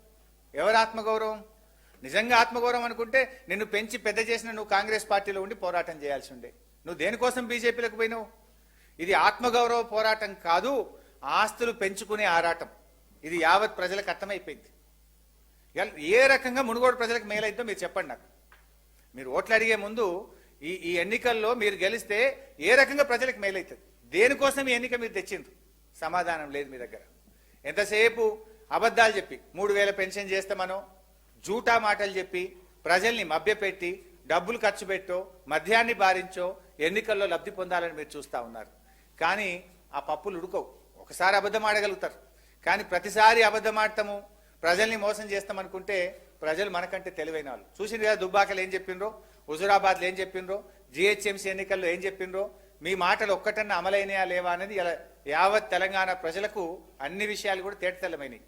S1: ఎవరు ఆత్మగౌరవం? నిజంగా ఆత్మగౌరవం అనుకుంటే నిన్ను పెంచి పెద్ద చేసిన నువ్వు కాంగ్రెస్ పార్టీలో ఉండి పోరాటం చేయాల్సి ఉండే. నువ్వు దేనికోసం బీజేపీలకు పోయినావు? ఇది ఆత్మగౌరవ పోరాటం కాదు, ఆస్తులు పెంచుకునే ఆరాటం. ఇది యావత్ ప్రజలకు అర్థమైపోయింది. ఏ రకంగా మునుగోడు ప్రజలకు మేలైద్దో మీరు చెప్పండి నాకు. మీరు ఓట్లు అడిగే ముందు ఈ ఎన్నికల్లో మీరు గెలిస్తే ఏ రకంగా ప్రజలకు మేలైతుంది? దేనికోసం ఈ ఎన్నిక మీరు తెచ్చిండ్రు? సమాధానం లేదు మీ దగ్గర. ఎంతసేపు అబద్ధాలు చెప్పి 3000 పెన్షన్ చేస్తామనో, జూటా మాటలు చెప్పి ప్రజల్ని మభ్యపెట్టి డబ్బులు ఖర్చు పెట్టో, మద్యాన్ని బారించో ఎన్నికల్లో లబ్ధి పొందాలని మీరు చూస్తూ ఉన్నారు. కానీ ఆ పప్పులు ఉడకవు. ఒకసారి అబద్ధం ఆడగలుగుతారు, కానీ ప్రతిసారి అబద్ధం ఆడతాము, ప్రజల్ని మోసం చేస్తామనుకుంటే ప్రజలు మనకంటే తెలివైన వాళ్ళు. చూసింది కదా దుబ్బాకలు ఏం చెప్పిండ్రో, హుజురాబాద్లో ఏం చెప్పిండ్రో, జిహెచ్ఎంసీ ఎన్నికల్లో ఏం చెప్పిండ్రో. మీ మాటలు ఒక్కటన్నా అమలైనయా లేవా అనేది ఇలా యావత్ తెలంగాణ ప్రజలకు అన్ని విషయాలు కూడా తేటతెల్లమైనవి.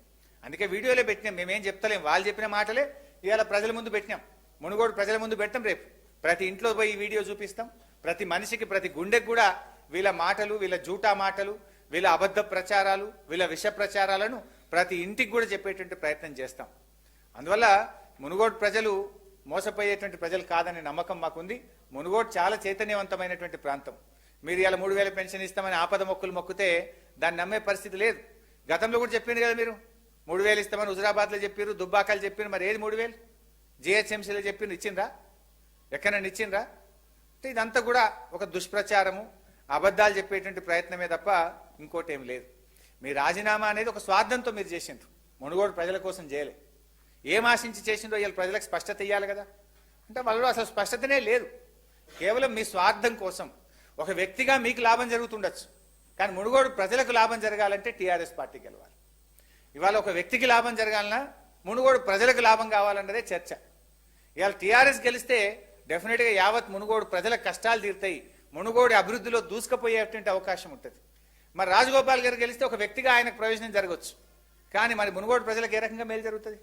S1: అందుకే వీడియోలో పెట్టినాం. మేమేం చెప్తలేం, వాళ్ళు చెప్పిన మాటలే ఇవాళ ప్రజల ముందు పెట్టినాం. మునుగోడు ప్రజల ముందు పెట్టాం. రేపు ప్రతి ఇంట్లో పోయి ఈ వీడియో చూపిస్తాం. ప్రతి మనిషికి, ప్రతి గుండెకు కూడా వీళ్ళ మాటలు, వీళ్ళ జూటా మాటలు, వీళ్ళ అబద్ధ ప్రచారాలు, వీళ్ళ విష ప్రచారాలను ప్రతి ఇంటికి కూడా చెప్పేటువంటి ప్రయత్నం చేస్తాం. అందువల్ల మునుగోడు ప్రజలు మోసపోయేటువంటి ప్రజలు కాదనే నమ్మకం మాకుంది. మునుగోడు చాలా చైతన్యవంతమైనటువంటి ప్రాంతం. మీరు ఇలా 3000 పెన్షన్ ఇస్తామని ఆపద మొక్కులు మొక్కితే దాన్ని నమ్మే పరిస్థితి లేదు. గతంలో కూడా చెప్పింది కదా, మీరు 3000 ఇస్తామని హుజురాబాద్లో చెప్పారు, దుబ్బాకాలు చెప్పారు. మరి ఏది 3000? జిహెచ్ఎంసీలో చెప్పింది ఇచ్చిండ్రా? ఎక్కడైనా ఇచ్చిండ్రా? అంటే ఇదంతా కూడా ఒక దుష్ప్రచారము, అబద్ధాలు చెప్పేటువంటి ప్రయత్నమే తప్ప ఇంకోటి ఏం లేదు. మీ రాజీనామా అనేది ఒక స్వార్థంతో మీరు చేసిండ్రు, మునుగోడు ప్రజల కోసం చేయలే. ఏం ఆశించి చేసిండ్రో ఇవాళ ప్రజలకు స్పష్టత ఇవ్వాలి కదా. అంటే వాళ్ళు అసలు స్పష్టతనే లేదు. కేవలం మీ స్వార్థం కోసం ఒక వ్యక్తిగా మీకు లాభం జరుగుతుండొచ్చు, కానీ మునుగోడు ప్రజలకు లాభం జరగాలంటే టీఆర్ఎస్ పార్టీ గెలవాలి. ఇవాళ ఒక వ్యక్తికి లాభం జరగాలన్నా మునుగోడు ప్రజలకు లాభం కావాలన్నదే చర్చ. ఇవాళ టీఆర్ఎస్ గెలిస్తే డెఫినెట్గా యావత్ మునుగోడు ప్రజల కష్టాలు తీరుతాయి, మునుగోడు అభివృద్ధిలో దూసుకుపోయేటువంటి అవకాశం ఉంటుంది. మరి రాజగోపాల్ గారు గెలిస్తే ఒక వ్యక్తిగా ఆయనకు ప్రయోజనం జరగవచ్చు, కానీ మరి మునుగోడు ప్రజలకు ఏ రకంగా మేలు జరుగుతుంది?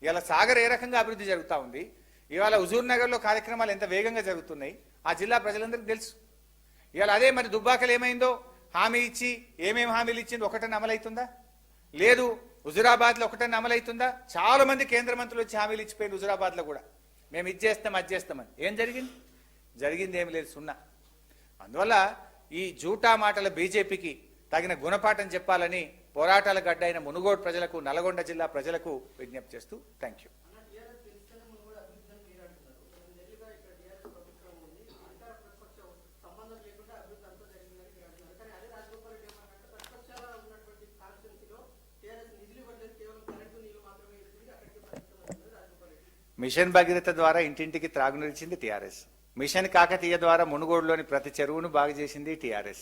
S1: ఇలా సాగర్ ఏ రకంగా అభివృద్ధి జరుగుతూ ఉంది, ఇవాళ హుజూర్ నగర్లో కార్యక్రమాలు ఎంత వేగంగా జరుగుతున్నాయి ఆ జిల్లా ప్రజలందరికీ తెలుసు. ఇవాళ అదే మరి దుబ్బాకలు ఏమైందో హామీ ఇచ్చి ఏమేమి హామీలు ఇచ్చింది ఒకటన్నా అమలవుతుందా? లేదు. హుజురాబాద్లో ఒకటన్నా అమలవుతుందా? చాలా మంది కేంద్ర మంత్రులు వచ్చి హామీలు ఇచ్చిపోయింది హుజురాబాద్లో కూడా, మేము ఇది చేస్తాం అది చేస్తామని. ఏం జరిగింది? జరిగింది ఏమి లేదు, సున్నా. అందువల్ల ఈ జూటా మాటల బీజేపీకి తగిన గుణపాఠం చెప్పాలని పోరాటాల గడ్డ అయిన మునుగోడు ప్రజలకు, నల్గొండ జిల్లా ప్రజలకు విజ్ఞప్తి చేస్తూ థ్యాంక్ యూ. మిషన్ భగీరథ ద్వారా ఇంటింటికి త్రాగునీరిచ్చింది టీఆర్ఎస్. మిషన్ కాకతీయ ద్వారా మునుగోడులోని ప్రతి చెరువును బాగు చేసింది టీఆర్ఎస్.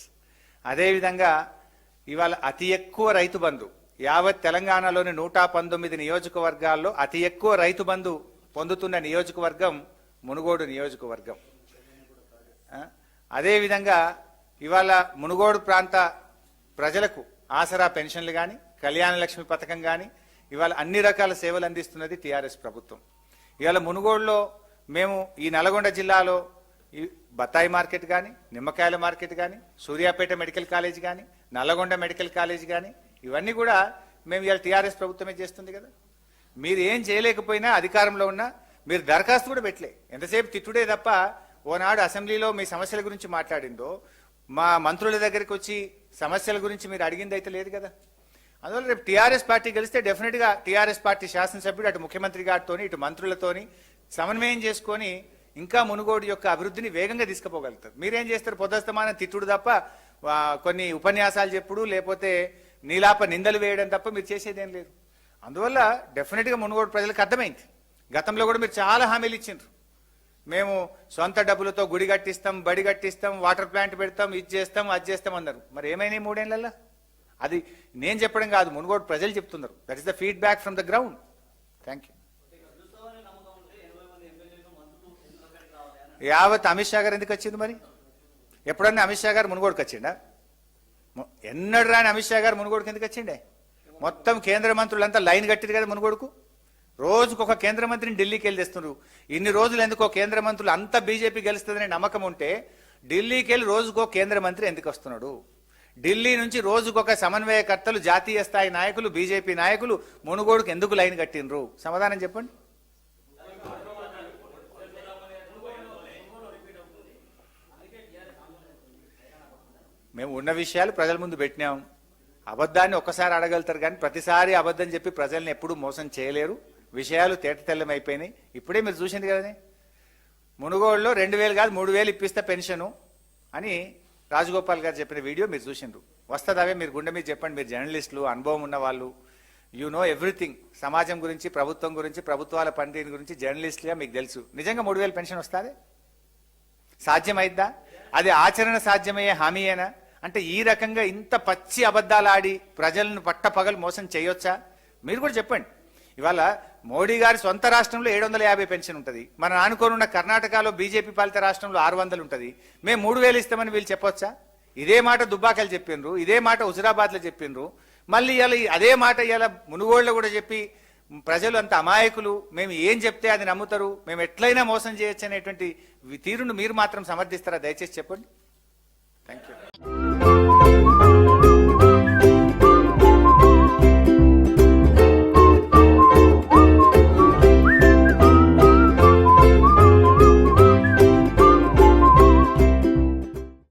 S1: అదేవిధంగా ఇవాళ అతి ఎక్కువ రైతు బంధు యావత్ తెలంగాణలోని 119 నియోజకవర్గాల్లో అతి ఎక్కువ రైతు బంధు పొందుతున్న నియోజకవర్గం మునుగోడు నియోజకవర్గం. అదేవిధంగా ఇవాళ మునుగోడు ప్రాంత ప్రజలకు ఆసరా పెన్షన్లు కానీ, కళ్యాణ లక్ష్మి పథకం కానీ, ఇవాళ అన్ని రకాల సేవలు అందిస్తున్నది టీఆర్ఎస్ ప్రభుత్వం. ఇవాళ మునుగోడులో మేము ఈ నల్గొండ జిల్లాలో ఈ బత్తాయి మార్కెట్ కానీ, నిమ్మకాయల మార్కెట్ కానీ, సూర్యాపేట మెడికల్ కాలేజ్ కానీ, నల్లగొండ మెడికల్ కాలేజ్ కానీ, ఇవన్నీ కూడా మేము ఇవాళ టీఆర్ఎస్ ప్రభుత్వమే చేస్తుంది కదా. మీరు ఏం చేయలేకపోయినా అధికారంలో ఉన్నా మీరు దరఖాస్తు కూడా పెట్టలే. ఎంతసేపు తిట్టుడే తప్ప ఓనాడు అసెంబ్లీలో మీ సమస్యల గురించి మాట్లాడిందో మా మంత్రుల దగ్గరికి వచ్చి సమస్యల గురించి మీరు అడిగింది అయితే లేదు కదా. అందువల్ల రేపు టీఆర్ఎస్ పార్టీ గెలిస్తే డెఫినెట్గా టీఆర్ఎస్ పార్టీ శాసనసభ్యుడు అటు ముఖ్యమంత్రి గారితో ఇటు మంత్రులతోని సమన్వయం చేసుకొని ఇంకా మునుగోడు యొక్క అభివృద్ధిని వేగంగా తీసుకుపోగలుగుతారు. మీరేం చేస్తారు? పొద్దుస్తమానం తిట్టుడు తప్ప కొన్ని ఉపన్యాసాలు చెప్పుడు, లేకపోతే నీలాప నిందలు వేయడం తప్ప మీరు చేసేదేం లేదు. అందువల్ల డెఫినెట్గా మునుగోడు ప్రజలకు అర్థమైంది. గతంలో కూడా మీరు చాలా హామీలు ఇచ్చిండ్రు. మేము సొంత డబ్బులతో గుడి కట్టిస్తాం, బడి కట్టిస్తాం, వాటర్ ప్లాంట్ పెడతాం, ఇది చేస్తాం అది చేస్తాం అన్నారు. మరి ఏమైనా 3 ఏళ్లలో? అది నేను చెప్పడం కాదు, మునుగోడు ప్రజలు చెప్తున్నారు. That is the feedback from the ground. Thank you. యావత్ అమిత్ షా గారు ఎందుకు వచ్చింది? మరి ఎప్పుడన్నా అమిత్ షా గారు మునుగోడుకు వచ్చిండా? ఎన్నడు రాని అమిత్ షా గారు మునుగోడుకు ఎందుకు వచ్చిండే? మొత్తం కేంద్ర మంత్రులంతా లైన్ కట్టిరు కదా మునుగోడుకు. రోజుకు ఒక కేంద్ర మంత్రిని ఢిల్లీకి వెళ్ళి తెస్తున్నారు. ఇన్ని రోజులు ఎందుకో కేంద్ర మంత్రులు అంతా బీజేపీ గెలుస్తుందనే నమ్మకం ఉంటే ఢిల్లీకి వెళ్ళి రోజుకో కేంద్ర మంత్రి ఎందుకు వస్తున్నాడు? ఢిల్లీ నుంచి రోజుకొక సమన్వయకర్తలు, జాతీయ స్థాయి నాయకులు, బీజేపీ నాయకులు మునుగోడుకు ఎందుకు లైన్ కట్టినరు? సమాధానం చెప్పండి. మేము ఉన్న విషయాలు ప్రజల ముందు పెట్టినాం. అబద్ధాన్ని ఒక్కసారి అడగలుగుతారు కానీ ప్రతిసారి అబద్ధం చెప్పి ప్రజల్ని ఎప్పుడూ మోసం చేయలేరు. విషయాలు తేటతెల్లం అయిపోయినాయి. ఇప్పుడే మీరు చూసింది కదనే, మునుగోడులో 2000 కాదు 3000 ఇప్పిస్తే పెన్షను అని రాజగోపాల్ గారు చెప్పిన వీడియో మీరు చూసిండ్రు. వస్తుందవే మీరు గుండె మీద చెప్పండి. మీరు జర్నలిస్టులు, అనుభవం ఉన్న వాళ్ళు, యు నో ఎవ్రీథింగ్. సమాజం గురించి, ప్రభుత్వం గురించి, ప్రభుత్వాల పనితీరు గురించి జర్నలిస్టులుగా మీకు తెలుసు. నిజంగా 3000 పెన్షన్ వస్తుంది? సాధ్యమైద్దా? అది ఆచరణ సాధ్యమయ్యే హామీయేనా? అంటే ఈ రకంగా ఇంత పచ్చి అబద్ధాలు ఆడి ప్రజలను పట్టపగలు మోసం చేయొచ్చా? మీరు కూడా చెప్పండి. ఇవాళ మోడీ గారి సొంత రాష్ట్రంలో 750 పెన్షన్ ఉంటుంది. మన ఆనుకోనున్న కర్ణాటకలో బీజేపీ పాలిత రాష్ట్రంలో 600 ఉంటుంది. మేము 3000 ఇస్తామని వీళ్ళు చెప్పొచ్చా? ఇదే మాట దుబ్బాకలు చెప్పిండ్రు, ఇదే మాట హుజురాబాద్లో చెప్పిండ్రు. మళ్ళీ ఇలా అదే మాట ఇలా మునుగోడులో కూడా చెప్పి ప్రజలు అంత అమాయకులు, మేము ఏం చెప్తే అది నమ్ముతారు, మేము ఎట్లయినా మోసం చేయొచ్చు అనేటువంటి తీరును మీరు మాత్రం సమర్థిస్తారా? దయచేసి చెప్పండి. Thank you.